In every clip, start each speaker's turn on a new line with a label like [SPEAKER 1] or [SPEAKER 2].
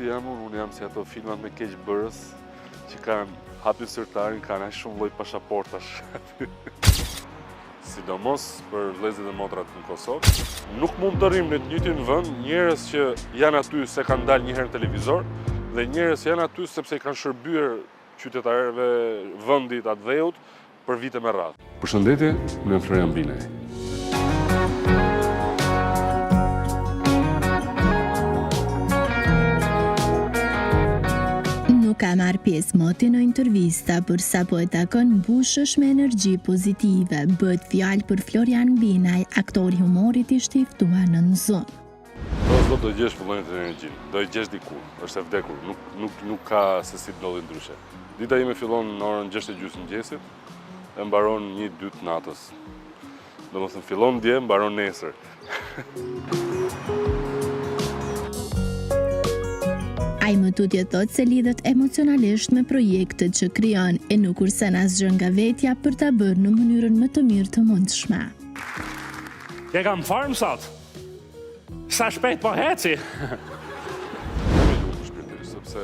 [SPEAKER 1] si jam unë jam si ato filmat me keq bërës që kanë hapin sërtarin, kanë aq shumë lloj pasaportash. Sidomos për vëllezërit e motrat në Kosovë. Nuk mund të rrim në të njëjtin vend njerëz që janë aty se kanë dalë një herë në televizor dhe njerëz që janë aty sepse kanë shërbyer qytetarëve vendit atë dheut për vite me radhë. Përshëndetje, unë jam Florian Binaj.
[SPEAKER 2] Ka marrë pjesë moti në intervista, për sa po e takon mbushësh me energji pozitive. Bëhet fjalë për Florian Binaj, aktori humorit i ftuar në zonë.
[SPEAKER 1] Do gjesh vullnetin e energjinë, do i gjesh diku, është e vdekur, nuk ka se si ndodhi ndryshe. Dita ime fillon në orën 6:30 mëngjesit, e mbaron 1-2 natës. Domethënë fillon dje, mbaron nesër.
[SPEAKER 2] Ai më tutje thot se lidhet emocionalisht me projektet që krijon e nuk kursen asgjë nga vetja për ta bërë në mënyrën më të mirë të mundshme.
[SPEAKER 3] Ke kam farm sot? Sa shpejt po heci?
[SPEAKER 1] Sepse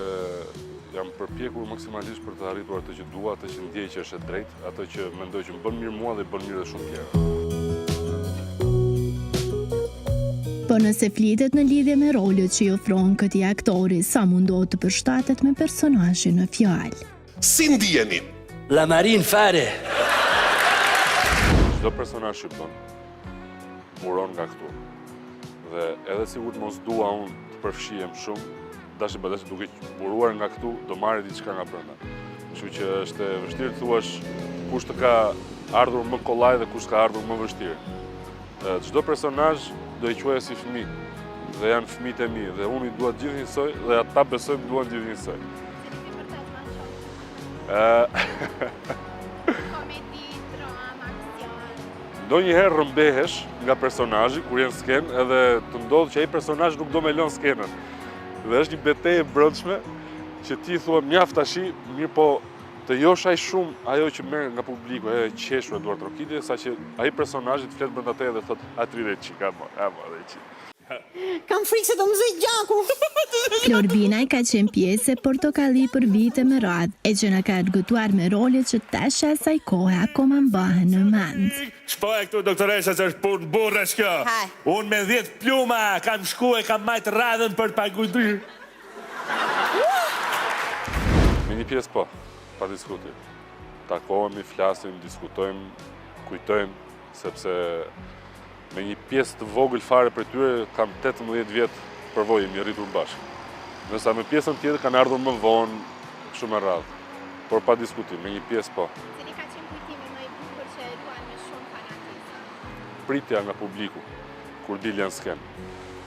[SPEAKER 1] jam përpjekur maksimalisht për të arritur atë që dua, atë që ndjej që është e drejtë, atë që mendoj që më bën mirë mua dhe bën mirë edhe shumë tjerë.
[SPEAKER 2] Po nëse flitet në lidhje me rolet që i ofron këtij aktori, sa mundohet të përshtatet me personazhin në fjalë?
[SPEAKER 4] Si ndjeni?
[SPEAKER 5] La Marin fare.
[SPEAKER 1] Çdo personazh që bën buron nga këtu. Dhe edhe sikur të mos dua unë të përfshihem shumë, dashi duke buruar nga këtu, do marrë diçka nga brenda. Kështu që është e vështirë të thuash kush të ka ardhur më kollaj dhe kush ka ardhur më vështirë. Çdo personazh do i quaj si fëmijë, dhe janë fëmijët e mi, dhe unë i dua gjithë njësoj, dhe ata besoj më duan gjithë njësoj.
[SPEAKER 6] Komedi, drama, aksion.
[SPEAKER 1] Ndonjëherë rrëmbehesh nga personazhi kur jenë skenë, edhe të ndodh që ai personazh nuk do me lënë skenën. Dhe është një betejë e brendshme që ti thua mjaft tash, mirë po të josh aq shumë ajo që merr nga publiku, ajo e qeshur e duar trokitje, saqë ai personazhi të flet brenda teje dhe thot aty dhe çika mo, dhe çik.
[SPEAKER 7] Kam frikë se do më zëj gjaku.
[SPEAKER 2] Flor Binaj ka qenë pjesë e Portokalli për vite me radhë, e që na ka argëtuar me rolet që tash asaj kohe akoma mbahen në mend.
[SPEAKER 3] Shpoj këtu doktoresa që është punë burrësh kjo. Unë me 10 pluma kam shku e kam majtë radhën për të paguajtur.
[SPEAKER 1] Me një pjesë po, pa diskutim. Takohemi, flasim, diskutojmë, kujtojmë, sepse me një pjesë të vogël fare për tyre kam 18 vjetë përvojë, jemi rritur bashkë. Nësa me pjesën tjetër kanë ardhur më vonë, shumë e radhë. Por pa diskutim, me një pjesë po.
[SPEAKER 6] Cili ka qenë kujtimi më i bukur që e luan me shumë fanatizëm?
[SPEAKER 1] Pritja nga publiku, kur dil janë skenë.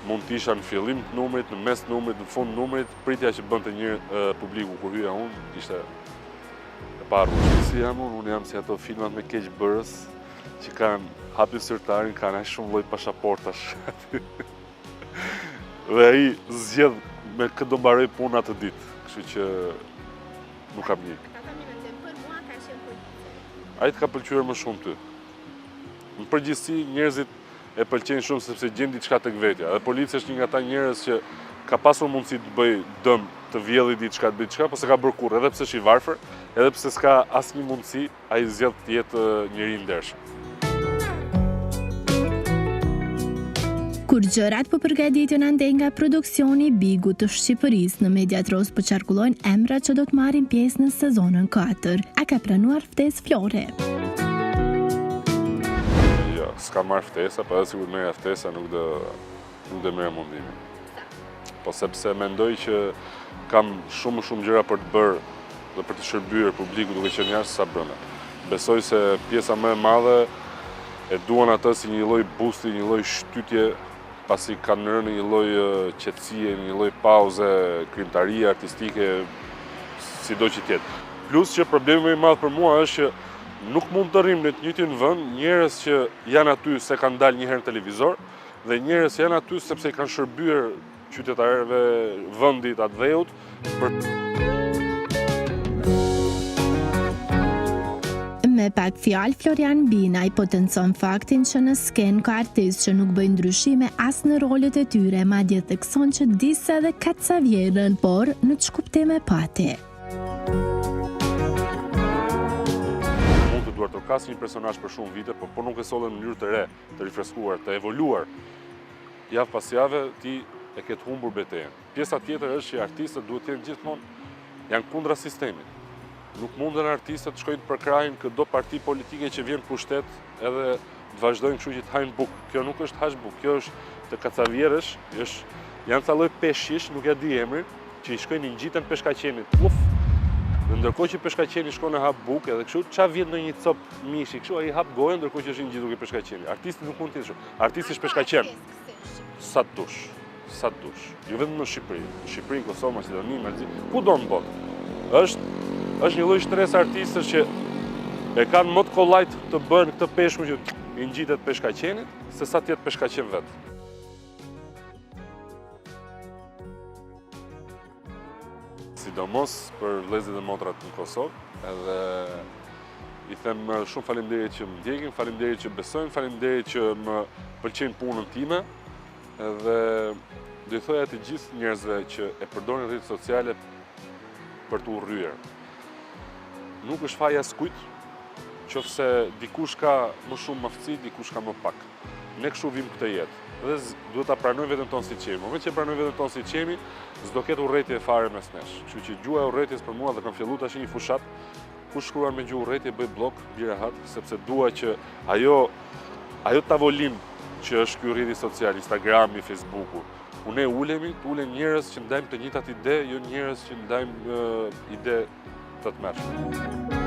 [SPEAKER 1] Mund të isha në fillim të numrit, në mes të numrit, në fund të numrit, pritja që bënte një publiku kur hyja unë, ishte e parë. Si jam unë jam si ato filmat me keq bërës që kanë hapin sërtarin, kanë aq shumë lloj pasaportash. Dhe ai zgjedh me këtë do mbaroj punë atë ditë, kështu që nuk kam një.
[SPEAKER 6] Ata më mendojnë për mua ka qenë policia.
[SPEAKER 1] Ai të ka pëlqyer më shumë ty. Në përgjithësi njerëzit e pëlqejnë shumë sepse gjen diçka tek vetja. Dhe policia është një nga ata njerëz që ka pasur mundësi të bëj dëm, të vjedhë diçka, të bëj diçka, po s'ka bërë kurrë, edhe pse është i varfër, edhe pse s'ka asnjë mundësi, ai zgjedh të jetë njëri i ndershëm.
[SPEAKER 2] Kur gjërat po përgatiten ande nga produksioni Bigu të Shqipërisë, në Mediatros po qarkullojnë emrat që do të marrin pjesë në sezonën 4. A ka pranuar ftesë Flore?
[SPEAKER 1] Jo, s'ka marrë ftesa, po edhe sikur merrja ftesa nuk do merr mundimin. Po sepse mendoj që kam shumë gjëra për të bërë dhe për të shërbyer publikut duke qenë jashtë sa brenda. Besoj se pjesa më e madhe e duan atë si një lloj boosti, një lloj shtytje, pasi kanë rënë një lloj qetësie, një lloj pauze, krimtarie artistike, sido që tjetë. Plus që problemi më i madh për mua është që nuk mund të rrim në të njëjtin vend njerëz që janë aty se kanë dalë një herë në televizor dhe njerëz që janë aty sepse i kanë shërbyer qytetarëve vendit atë dheut për
[SPEAKER 2] Me Me pak fjalë, Florian Binaj potencon faktin që në skenë ka artistë që nuk bëjnë ndryshime as në rolet e tyre, madje thekson që disa dhe kaca vjerën, por në të shkuptime pati.
[SPEAKER 1] Mund të duart të kas një personazh për shumë vite, por nuk e sollën në mënyrë të re, të rifreskuar, të evoluar. Javë pas jave ti e ketë humbur betejën. Pjesa tjetër është që artistët duhet të jenë gjithmonë janë kundra sistemit. Nuk mundën artistët të shkojnë për krajin çdo parti politike që vjen pushtet edhe të vazhdojnë kështu që të hajnë bukë. Kjo nuk është hash bukë, kjo është të kacavjerësh, janë ca lloj peshqish, nuk e di emrin, që i shkojnë i ngjiten peshkaqenit. Uf. Dhe ndërkohë që peshkaqeni shkon e hap bukë, edhe kështu ça vjen në një cop mishi, kështu ai hap gojën ndërkohë që është i ngjitur ke peshkaqeni. Artisti nuk mund të jetë kështu. Artisti është peshkaqen. Sa dush. Jo vetëm në Shqipëri. Në Shqipëri, Kosovë, Maqedoni, kudo në botë. Është një lloj stres artistësh që e kanë më të kollajt të bëjnë këtë peshku që i ngjitet peshkaqenit, se sa të jetë peshkaqen vetë. Sidomos për vëllezërit dhe motrat në Kosovë, edhe i them shumë faleminderit që më ndjekin, faleminderit që besojnë, faleminderit që më pëlqejnë punën time, edhe do i thoja të gjithë njerëzve që e përdorin rrjetet sociale për të urryer. Nuk është faja skujt, qofse dikush ka më shumë aftësi, dikush ka më pak. Ne kështu vim këtë jetë. Dhe duhet ta pranojmë veten tonë si qemi. Moment që pranojmë veten tonë si qemi, s'do ketë urrëtie fare mes nesh. Kështu që gjuha e urrëties për mua dhe kam filluar tash një fushat, kush shkruan me gjuhë urrëtie bëj blok, bi rehat, sepse dua që ajo tavolinë që është ky rrjeti social, Instagrami, Facebooku, ku ne ulemi, të ulen njerëz që ndajmë të njëjtat ide, jo njerëz që ndajmë ide të tmerrshme.